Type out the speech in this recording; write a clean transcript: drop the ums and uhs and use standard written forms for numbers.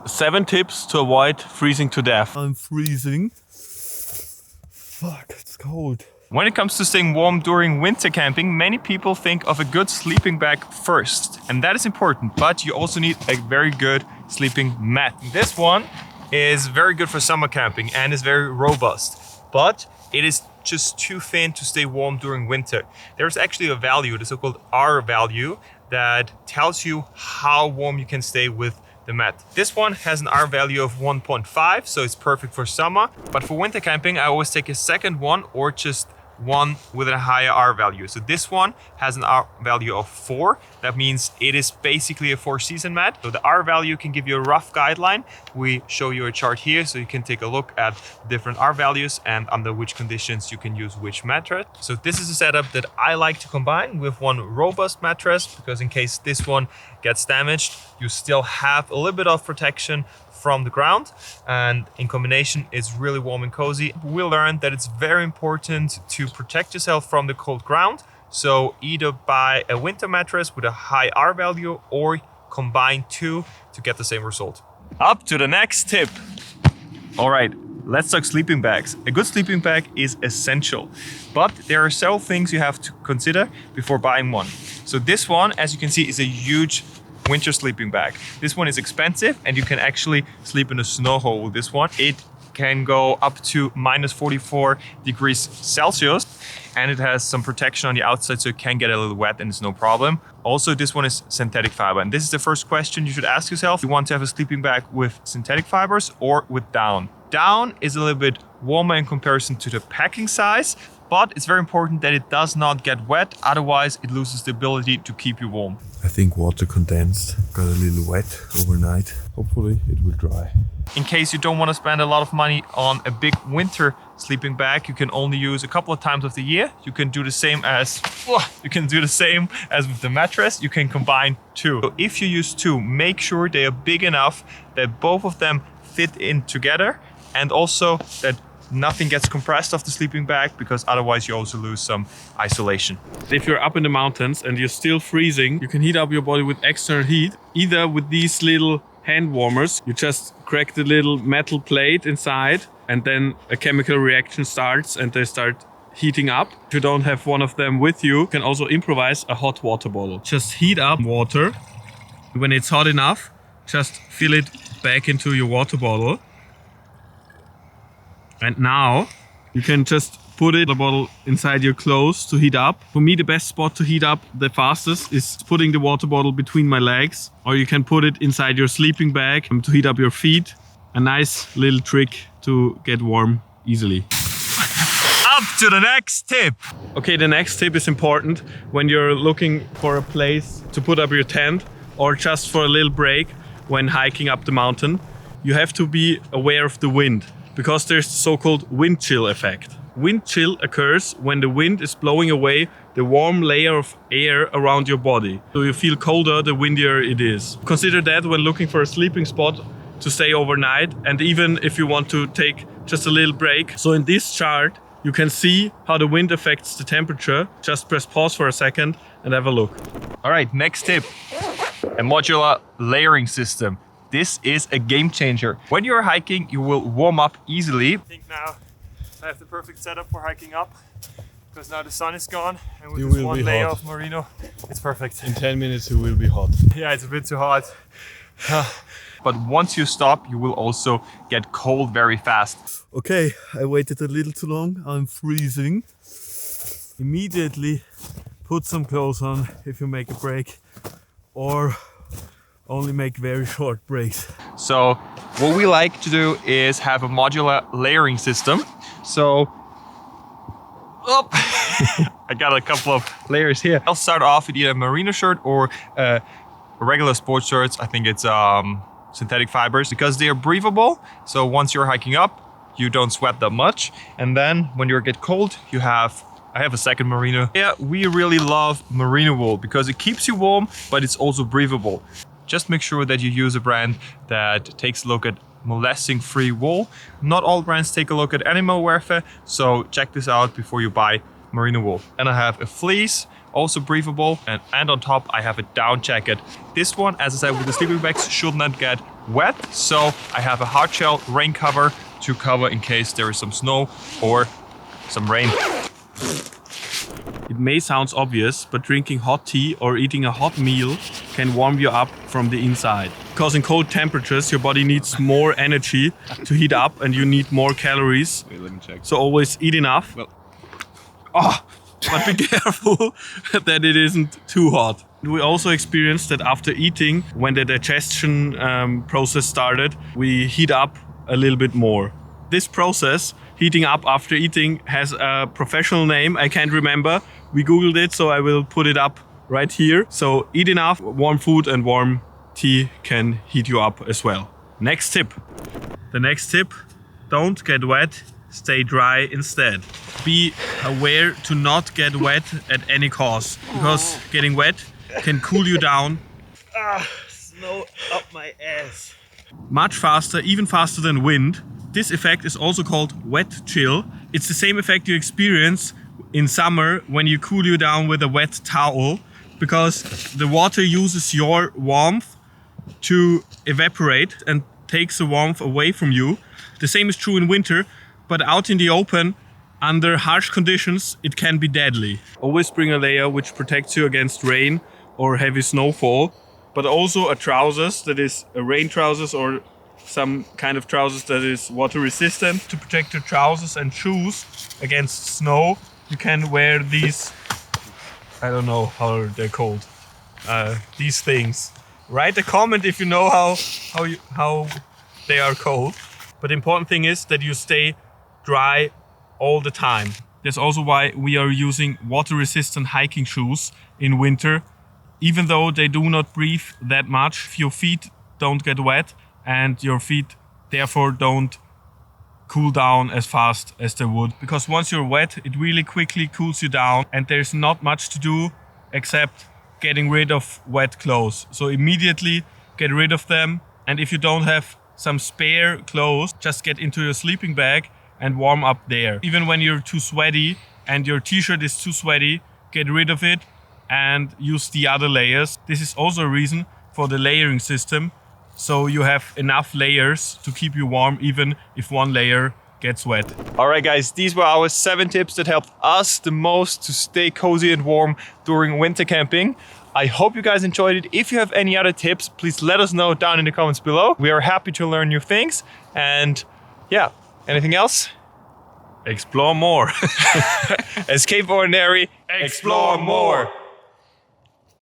7 tips to avoid freezing to death. I'm freezing. Fuck, it's cold. When it comes to staying warm during winter camping, many people think of a good sleeping bag first, and that is important, but you also need a very good sleeping mat. This one is very good for summer camping and is very robust, but it is just too thin to stay warm during winter. There's actually a value, the so-called R value, that tells you how warm you can stay with the mat. This one has an R value of 1.5, so it's perfect for summer, but for winter camping I always take a second one or just one with a higher R value. So this one has an R value of 4. That means it is basically a 4-season mat. So the R value can give you a rough guideline. We show you a chart here so you can take a look at different R values and under which conditions you can use which mattress. So this is a setup that I like to combine with one robust mattress, because in case this one gets damaged, you still have a little bit of protection from the ground, and in combination it's really warm and cozy. We learned that it's very important to protect yourself from the cold ground, so either buy a winter mattress with a high R value or combine two to get the same result. Up to the next tip. All right, let's talk sleeping bags. A good sleeping bag is essential, but there are several things you have to consider before buying one. So this one, as you can see, is a huge winter sleeping bag. This one is expensive and you can actually sleep in a snow hole with this one. It can go up to minus 44 degrees Celsius and it has some protection on the outside so it can get a little wet and it's no problem. Also, this one is synthetic fiber, and this is the first question you should ask yourself. You want to have a sleeping bag with synthetic fibers or with down? Down is a little bit warmer in comparison to the packing size, but it's very important that it does not get wet, otherwise it loses the ability to keep you warm. I think water condensed, got a little wet overnight. Hopefully it will dry. In case you don't want to spend a lot of money on a big winter sleeping bag, you can only use a couple of times of the year. You can do the same as with the mattress. You can combine two. So if you use two, make sure they are big enough that both of them fit in together, and also that nothing gets compressed off the sleeping bag, because otherwise you also lose some isolation. If you're up in the mountains and you're still freezing, you can heat up your body with external heat, either with these little hand warmers. You just crack the little metal plate inside and then a chemical reaction starts and they start heating up. If you don't have one of them with you, you can also improvise a hot water bottle. Just heat up water. When it's hot enough, just fill it back into your water bottle. And now you can just put the bottle inside your clothes to heat up. For me, the best spot to heat up the fastest is putting the water bottle between my legs, or you can put it inside your sleeping bag to heat up your feet. A nice little trick to get warm easily. Up to the next tip. Okay, the next tip is important when you're looking for a place to put up your tent or just for a little break when hiking up the mountain. You have to be aware of the wind, because there's the so-called wind chill effect. Wind chill occurs when the wind is blowing away the warm layer of air around your body. So you feel colder the windier it is. Consider that when looking for a sleeping spot to stay overnight, and even if you want to take just a little break. So in this chart, you can see how the wind affects the temperature. Just press pause for a second and have a look. All right, next tip. A modular layering system. This is a game changer. When you're hiking, you will warm up easily. I think now I have the perfect setup for hiking up, because now the sun is gone and with this one layer of merino, it's perfect. In 10 minutes you will be hot. Yeah, it's a bit too hot. But once you stop, you will also get cold very fast. Okay, I waited a little too long. I'm freezing. Immediately put some clothes on if you make a break, or only make very short breaks. So what we like to do is have a modular layering system. So, I got a couple of layers here. I'll start off with either a merino shirt or regular sports shirts. I think it's synthetic fibers, because they are breathable. So once you're hiking up, you don't sweat that much. And then when you get cold, I have a second merino. Yeah, we really love merino wool because it keeps you warm, but it's also breathable. Just make sure that you use a brand that takes a look at molesting-free wool. Not all brands take a look at animal welfare, so check this out before you buy merino wool. And I have a fleece, also breathable, and on top I have a down jacket. This one, as I said, with the sleeping bags, should not get wet. So I have a hard shell rain cover to cover in case there is some snow or some rain. It may sound obvious, but drinking hot tea or eating a hot meal can warm you up from the inside. Because in cold temperatures, your body needs more energy to heat up and you need more calories. Wait, let me check. So always eat enough. Well. Oh, but be careful that it isn't too hot. We also experienced that after eating, when the digestion process started, we heat up a little bit more. This process, heating up after eating, has a professional name. I can't remember. We Googled it, so I will put it up right here. So eat enough, warm food and warm tea can heat you up as well. Next tip. The next tip, don't get wet, stay dry instead. Be aware to not get wet at any cost, because getting wet can cool you down. Snow up my ass. Much faster, even faster than wind. This effect is also called wet chill. It's the same effect you experience in summer when you cool you down with a wet towel, because the water uses your warmth to evaporate and takes the warmth away from you. The same is true in winter, but out in the open, under harsh conditions, it can be deadly. Always bring a layer which protects you against rain or heavy snowfall, but also a trousers that is a rain trousers or some kind of trousers that is water resistant. To protect your trousers and shoes against snow, you can wear these, I don't know how they're called, these things. Write a comment if you know how they are called. But the important thing is that you stay dry all the time. That's also why we are using water resistant hiking shoes in winter. Even though they do not breathe that much, your feet don't get wet and your feet therefore don't cool down as fast as they would. Because once you're wet, it really quickly cools you down and there's not much to do except getting rid of wet clothes. So immediately get rid of them, and if you don't have some spare clothes, just get into your sleeping bag and warm up there. Even when you're too sweaty and your t-shirt is too sweaty, get rid of it and use the other layers. This is also a reason for the layering system, so you have enough layers to keep you warm even if one layer gets wet. All right, guys, these were our 7 tips that helped us the most to stay cozy and warm during winter camping. I hope you guys enjoyed it. If you have any other tips, please let us know down in the comments below. We are happy to learn new things. And yeah, anything else? Explore more. Escape ordinary, explore more.